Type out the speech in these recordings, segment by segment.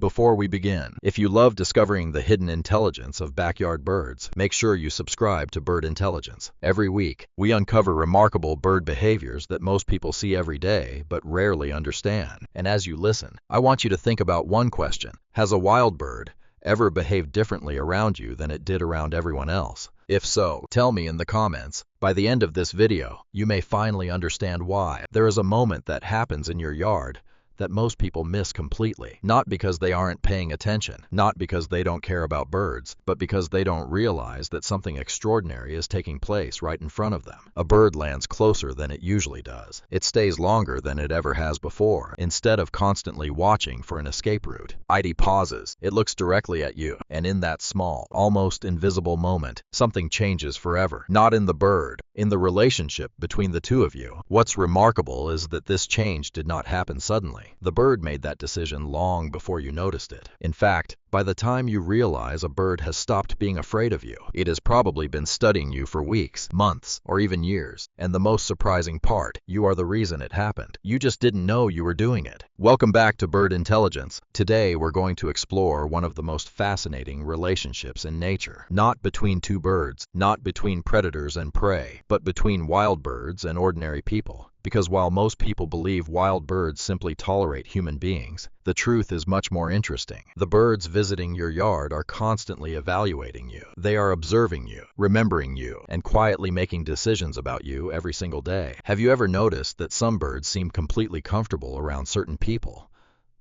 Before we begin, if you love discovering the hidden intelligence of backyard birds, make sure you subscribe to Bird Intelligence. Every week, we uncover remarkable bird behaviors that most people see every day but rarely understand. And as you listen, I want you to think about one question. Has a wild bird ever behaved differently around you than it did around everyone else? If so, tell me in the comments. By the end of this video, you may finally understand why. There is a moment that happens in your yard that most people miss completely. Not because they aren't paying attention, not because they don't care about birds, but because they don't realize that something extraordinary is taking place right in front of them. A bird lands closer than it usually does. It stays longer than it ever has before, instead of constantly watching for an escape route. It pauses. It looks directly at you, and in that small, almost invisible moment, something changes forever. Not in the bird, in the relationship between the two of you. What's remarkable is that this change did not happen suddenly. The bird made that decision long before you noticed it. In fact, by the time you realize a bird has stopped being afraid of you, it has probably been studying you for weeks, months, or even years. And the most surprising part, you are the reason it happened. You just didn't know you were doing it. Welcome back to Bird Intelligence. Today, we're going to explore one of the most fascinating relationships in nature. Not between two birds, not between predators and prey, but between wild birds and ordinary people. Because while most people believe wild birds simply tolerate human beings, the truth is much more interesting. The birds visiting your yard are constantly evaluating you. They are observing you, remembering you, and quietly making decisions about you every single day. Have you ever noticed that some birds seem completely comfortable around certain people,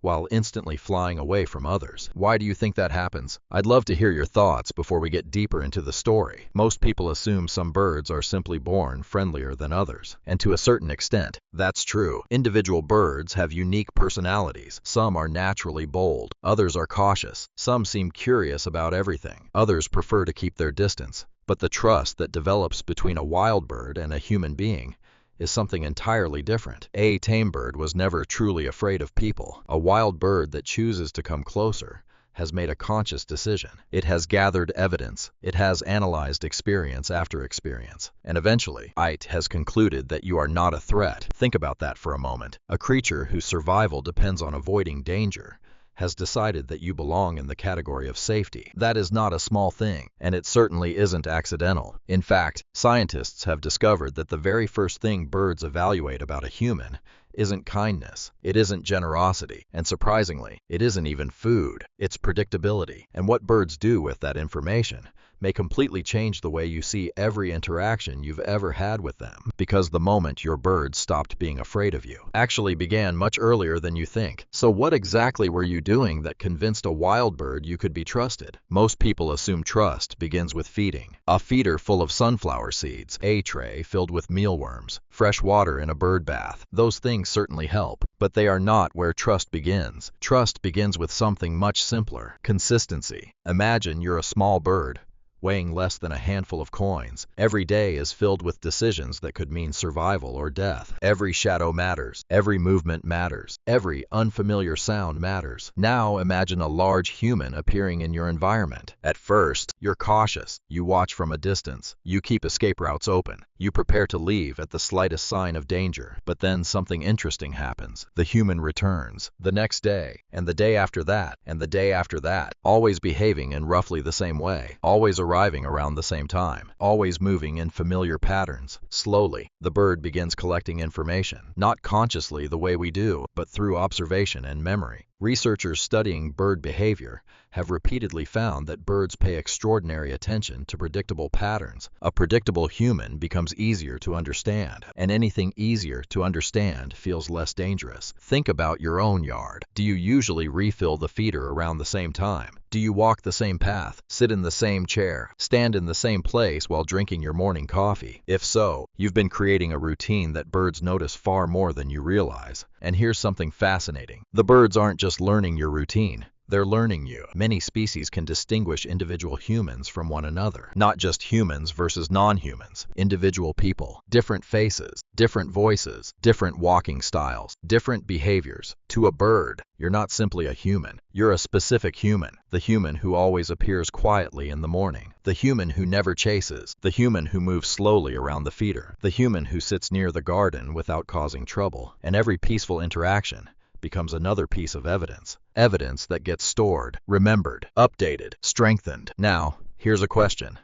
while instantly flying away from others? Why do you think that happens? I'd love to hear your thoughts before we get deeper into the story. Most people assume some birds are simply born friendlier than others, and to a certain extent, that's true. Individual birds have unique personalities. Some are naturally bold, others are cautious, some seem curious about everything, others prefer to keep their distance. But the trust that develops between a wild bird and a human being is something entirely different. A tame bird was never truly afraid of people. A wild bird that chooses to come closer has made a conscious decision. It has gathered evidence. It has analyzed experience after experience. And eventually, it has concluded that you are not a threat. Think about that for a moment. A creature whose survival depends on avoiding danger has decided that you belong in the category of safety. That is not a small thing, and it certainly isn't accidental. In fact, scientists have discovered that the very first thing birds evaluate about a human isn't kindness, it isn't generosity, and surprisingly, it isn't even food. It's predictability. And what birds do with that information may completely change the way you see every interaction you've ever had with them, because the moment your bird stopped being afraid of you actually began much earlier than you think. So what exactly were you doing that convinced a wild bird you could be trusted? Most people assume trust begins with feeding. A feeder full of sunflower seeds, a tray filled with mealworms, fresh water in a bird bath. Those things certainly help, but they are not where trust begins. Trust begins with something much simpler: consistency. Imagine you're a small bird, weighing less than a handful of coins. Every day is filled with decisions that could mean survival or death. Every shadow matters. Every movement matters. Every unfamiliar sound matters. Now imagine a large human appearing in your environment. At first, you're cautious. You watch from a distance. You keep escape routes open. You prepare to leave at the slightest sign of danger. But then something interesting happens. The human returns. The next day, and the day after that, and the day after that, always behaving in roughly the same way, always arriving around the same time, always moving in familiar patterns. Slowly, the bird begins collecting information, not consciously the way we do, but through observation and memory. Researchers studying bird behavior have repeatedly found that birds pay extraordinary attention to predictable patterns. A predictable human becomes easier to understand, and anything easier to understand feels less dangerous. Think about your own yard. Do you usually refill the feeder around the same time? Do you walk the same path, sit in the same chair, stand in the same place while drinking your morning coffee? If so, you've been creating a routine that birds notice far more than you realize. And here's something fascinating. The birds aren't just learning your routine. They're learning you. Many species can distinguish individual humans from one another. Not just humans versus non-humans. Individual people. Different faces, different voices, different walking styles, different behaviors. To a bird, you're not simply a human. You're a specific human. The human who always appears quietly in the morning. The human who never chases. The human who moves slowly around the feeder. The human who sits near the garden without causing trouble. And every peaceful interaction becomes another piece of evidence. Evidence that gets stored, remembered, updated, strengthened. Now, here's a question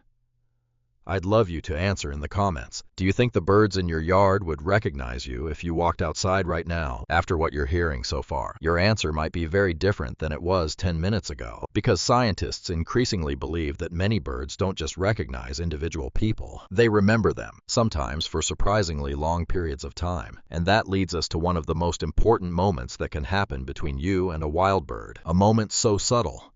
I'd love you to answer in the comments. Do you think the birds in your yard would recognize you if you walked outside right now after what you're hearing so far? Your answer might be very different than it was 10 minutes ago, because scientists increasingly believe that many birds don't just recognize individual people. They remember them, sometimes for surprisingly long periods of time. And that leads us to one of the most important moments that can happen between you and a wild bird. A moment so subtle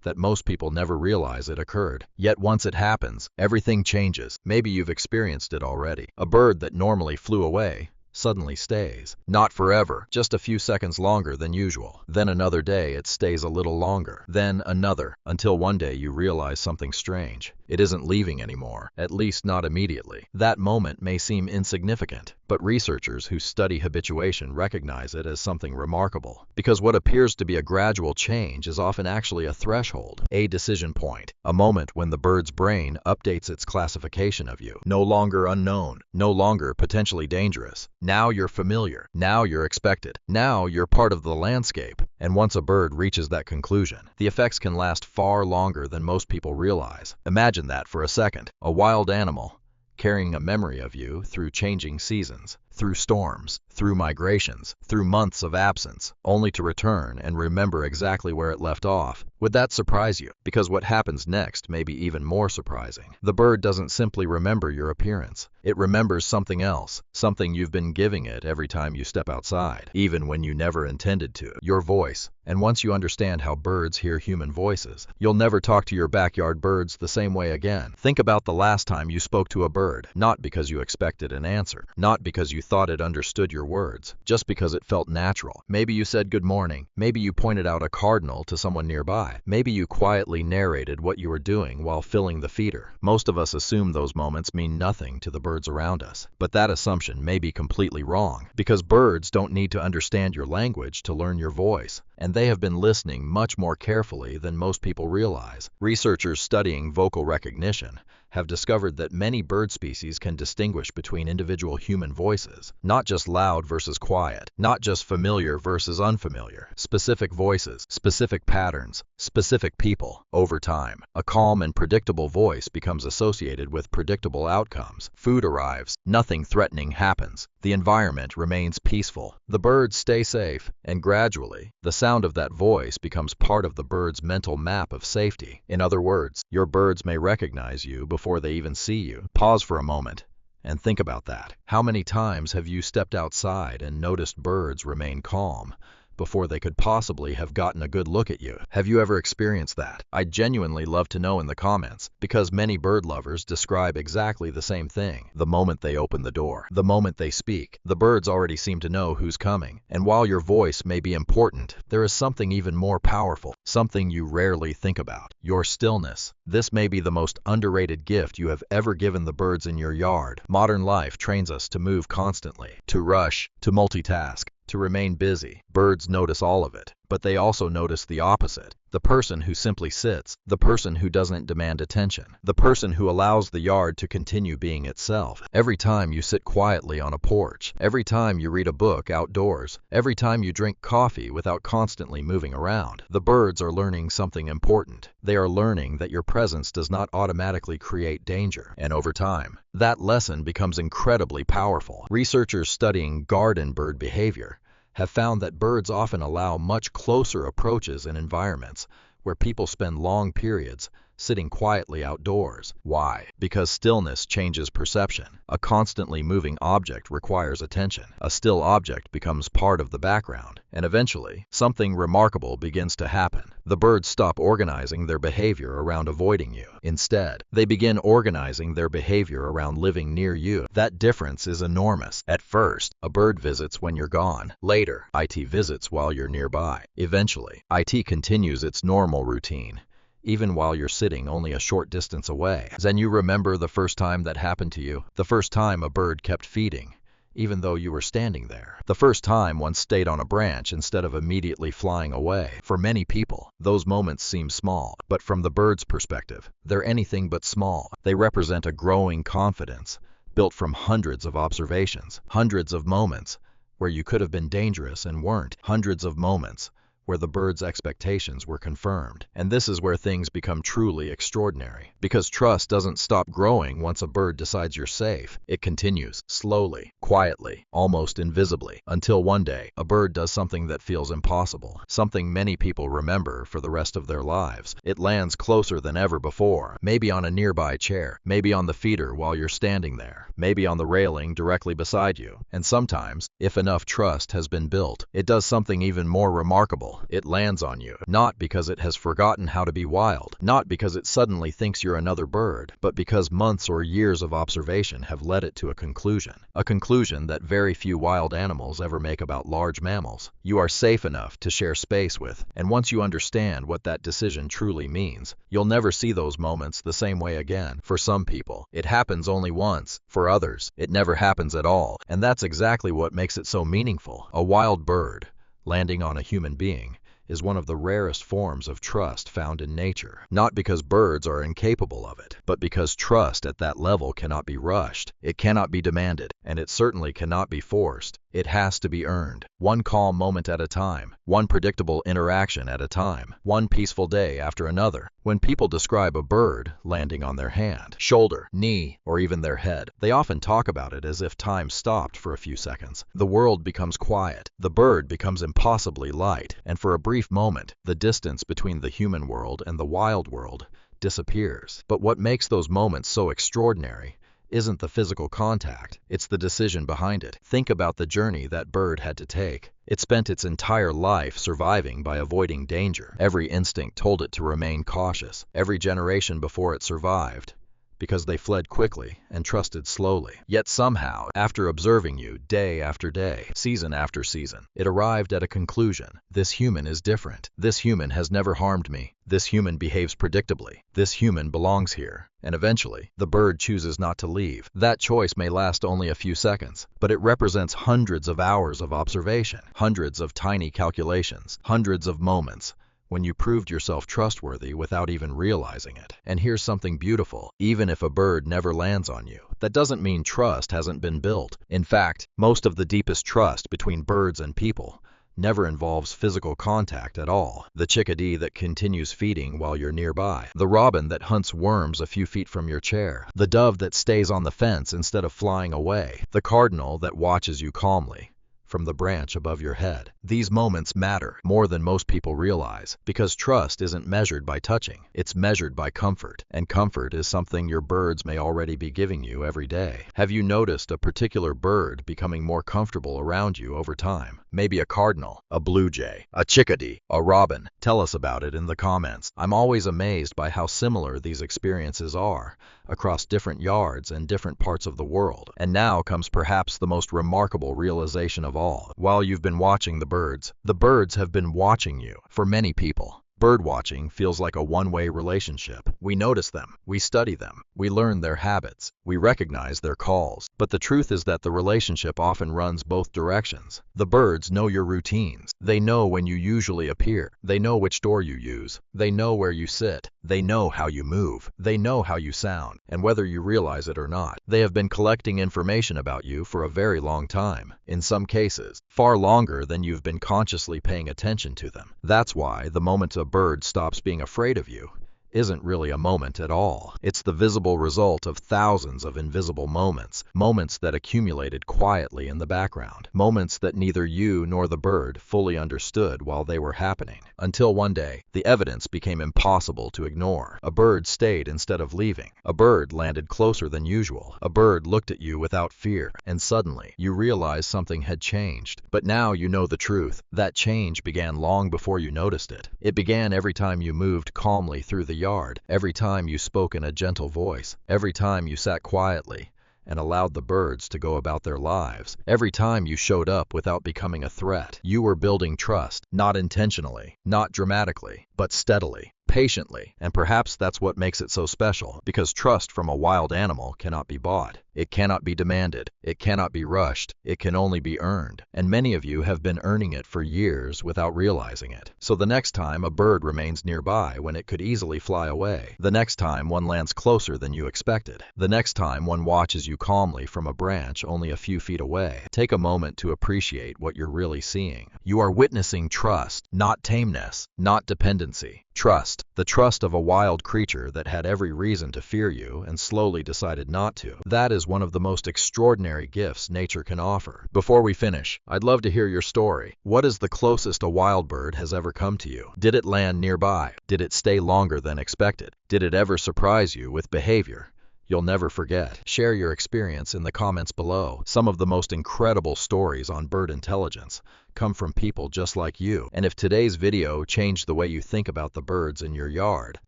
that most people never realize it occurred. Yet once it happens, everything changes. Maybe you've experienced it already. A bird that normally flew away suddenly stays. Not forever, just a few seconds longer than usual. Then another day it stays a little longer. Then another, until one day you realize something strange. It isn't leaving anymore, at least not immediately. That moment may seem insignificant, but researchers who study habituation recognize it as something remarkable, because what appears to be a gradual change is often actually a threshold, a decision point, a moment when the bird's brain updates its classification of you. No longer unknown, no longer potentially dangerous. Now you're familiar. Now you're expected. Now you're part of the landscape. And once a bird reaches that conclusion, the effects can last far longer than most people realize. Imagine that for a second. A wild animal carrying a memory of you through changing seasons, through storms, through migrations, through months of absence, only to return and remember exactly where it left off. Would that surprise you? Because what happens next may be even more surprising. The bird doesn't simply remember your appearance. It remembers something else, something you've been giving it every time you step outside, even when you never intended to. Your voice. And once you understand how birds hear human voices, you'll never talk to your backyard birds the same way again. Think about the last time you spoke to a bird, not because you expected an answer, not because you thought it understood your words, just because it felt natural. Maybe you said good morning. Maybe you pointed out a cardinal to someone nearby. Maybe you quietly narrated what you were doing while filling the feeder. Most of us assume those moments mean nothing to the birds around us, but that assumption may be completely wrong, because birds don't need to understand your language to learn your voice, and they have been listening much more carefully than most people realize. Researchers studying vocal recognition have discovered that many bird species can distinguish between individual human voices, not just loud versus quiet, not just familiar versus unfamiliar, specific voices, specific patterns, specific people. Over time, a calm and predictable voice becomes associated with predictable outcomes. Food arrives, nothing threatening happens, the environment remains peaceful, the birds stay safe, and gradually, the sound of that voice becomes part of the bird's mental map of safety. In other words, your birds may recognize you before they even see you. Pause for a moment and think about that. How many times have you stepped outside and noticed birds remain calm before they could possibly have gotten a good look at you? Have you ever experienced that? I'd genuinely love to know in the comments, because many bird lovers describe exactly the same thing. The moment they open the door, the moment they speak, the birds already seem to know who's coming. And while your voice may be important, there is something even more powerful, something you rarely think about: your stillness. This may be the most underrated gift you have ever given the birds in your yard. Modern life trains us to move constantly, to rush, to multitask, to remain busy. Birds notice all of it, but they also notice the opposite. The person who simply sits, the person who doesn't demand attention, the person who allows the yard to continue being itself. Every time you sit quietly on a porch, every time you read a book outdoors, every time you drink coffee without constantly moving around, the birds are learning something important. They are learning that your presence does not automatically create danger. And over time, that lesson becomes incredibly powerful. Researchers studying garden bird behavior have found that birds often allow much closer approaches in environments where people spend long periods sitting quietly outdoors. Why? Because stillness changes perception. A constantly moving object requires attention. A still object becomes part of the background, and eventually, something remarkable begins to happen. The birds stop organizing their behavior around avoiding you. Instead, they begin organizing their behavior around living near you. That difference is enormous. At first, a bird visits when you're gone. Later, it visits while you're nearby. Eventually, it continues its normal routine, even while you're sitting only a short distance away. Then you remember the first time that happened to you, the first time a bird kept feeding, even though you were standing there, the first time one stayed on a branch instead of immediately flying away. For many people, those moments seem small, but from the bird's perspective, they're anything but small. They represent a growing confidence, built from hundreds of observations, hundreds of moments where you could have been dangerous and weren't. Hundreds of moments where the bird's expectations were confirmed. And this is where things become truly extraordinary. Because trust doesn't stop growing once a bird decides you're safe. It continues, slowly, quietly, almost invisibly, until one day, a bird does something that feels impossible. Something many people remember for the rest of their lives. It lands closer than ever before, maybe on a nearby chair, maybe on the feeder while you're standing there, maybe on the railing directly beside you. And sometimes, if enough trust has been built, it does something even more remarkable. It lands on you, not because it has forgotten how to be wild, not because it suddenly thinks you're another bird, but because months or years of observation have led it to a conclusion that very few wild animals ever make about large mammals. You are safe enough to share space with, and once you understand what that decision truly means, you'll never see those moments the same way again. For some people, it happens only once. For others, it never happens at all, and that's exactly what makes it so meaningful. A wild bird landing on a human being is one of the rarest forms of trust found in nature. Not because birds are incapable of it, but because trust at that level cannot be rushed, it cannot be demanded, and it certainly cannot be forced. It has to be earned, one calm moment at a time, one predictable interaction at a time, one peaceful day after another. When people describe a bird landing on their hand, shoulder, knee, or even their head, they often talk about it as if time stopped for a few seconds. The world becomes quiet, the bird becomes impossibly light, and for a brief moment, the distance between the human world and the wild world disappears. But what makes those moments so extraordinary isn't the physical contact, it's the decision behind it. Think about the journey that bird had to take. It spent its entire life surviving by avoiding danger. Every instinct told it to remain cautious. Every generation before it survived because they fled quickly and trusted slowly. Yet somehow, after observing you day after day, season after season, it arrived at a conclusion. This human is different. This human has never harmed me. This human behaves predictably. This human belongs here. And eventually, the bird chooses not to leave. That choice may last only a few seconds, but it represents hundreds of hours of observation, hundreds of tiny calculations, hundreds of moments when you proved yourself trustworthy without even realizing it. And here's something beautiful. Even if a bird never lands on you, that doesn't mean trust hasn't been built. In fact, most of the deepest trust between birds and people never involves physical contact at all. The chickadee that continues feeding while you're nearby, the robin that hunts worms a few feet from your chair, the dove that stays on the fence instead of flying away, the cardinal that watches you calmly from the branch above your head. These moments matter more than most people realize, because trust isn't measured by touching, it's measured by comfort, and comfort is something your birds may already be giving you every day. Have you noticed a particular bird becoming more comfortable around you over time? Maybe a cardinal, a blue jay, a chickadee, a robin. Tell us about it in the comments. I'm always amazed by how similar these experiences are across different yards and different parts of the world. And now comes perhaps the most remarkable realization of all. While you've been watching the birds have been watching you. For many people, bird watching feels like a one-way relationship. We notice them, we study them, we learn their habits, we recognize their calls. But the truth is that the relationship often runs both directions. The birds know your routines. They know when you usually appear. They know which door you use. They know where you sit. They know how you move. They know how you sound. And whether you realize it or not, they have been collecting information about you for a very long time. In some cases, far longer than you've been consciously paying attention to them. That's why the moment a bird stops being afraid of you isn't really a moment at all. It's the visible result of thousands of invisible moments, moments that accumulated quietly in the background, moments that neither you nor the bird fully understood while they were happening. Until one day, the evidence became impossible to ignore. A bird stayed instead of leaving. A bird landed closer than usual. A bird looked at you without fear, and suddenly, you realized something had changed. But now you know the truth. That change began long before you noticed it. It began every time you moved calmly through the yard, every time you spoke in a gentle voice, every time you sat quietly and allowed the birds to go about their lives, every time you showed up without becoming a threat. You were building trust, not intentionally, not dramatically, but steadily. patiently, and perhaps that's what makes it so special, because trust from a wild animal cannot be bought. It cannot be demanded. It cannot be rushed. It can only be earned. And many of you have been earning it for years without realizing it. So the next time a bird remains nearby when it could easily fly away, the next time one lands closer than you expected, the next time one watches you calmly from a branch only a few feet away, take a moment to appreciate what you're really seeing. You are witnessing trust, not tameness, not dependency. Trust, the trust of a wild creature that had every reason to fear you and slowly decided not to. That is one of the most extraordinary gifts nature can offer. Before we finish, I'd love to hear your story. What is the closest a wild bird has ever come to you? Did it land nearby? Did it stay longer than expected? Did it ever surprise you with behavior you'll never forget? Share your experience in the comments below. Some of the most incredible stories on bird intelligence come from people just like you. And if today's video changed the way you think about the birds in your yard,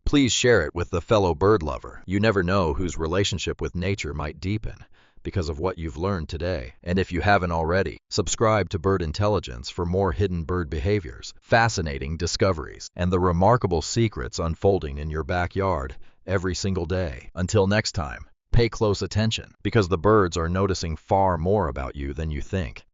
please share it with the fellow bird lover. You never know whose relationship with nature might deepen because of what you've learned today. And if you haven't already, subscribe to Bird Intelligence for more hidden bird behaviors, fascinating discoveries, and the remarkable secrets unfolding in your backyard every single day. Until next time, pay close attention, because the birds are noticing far more about you than you think.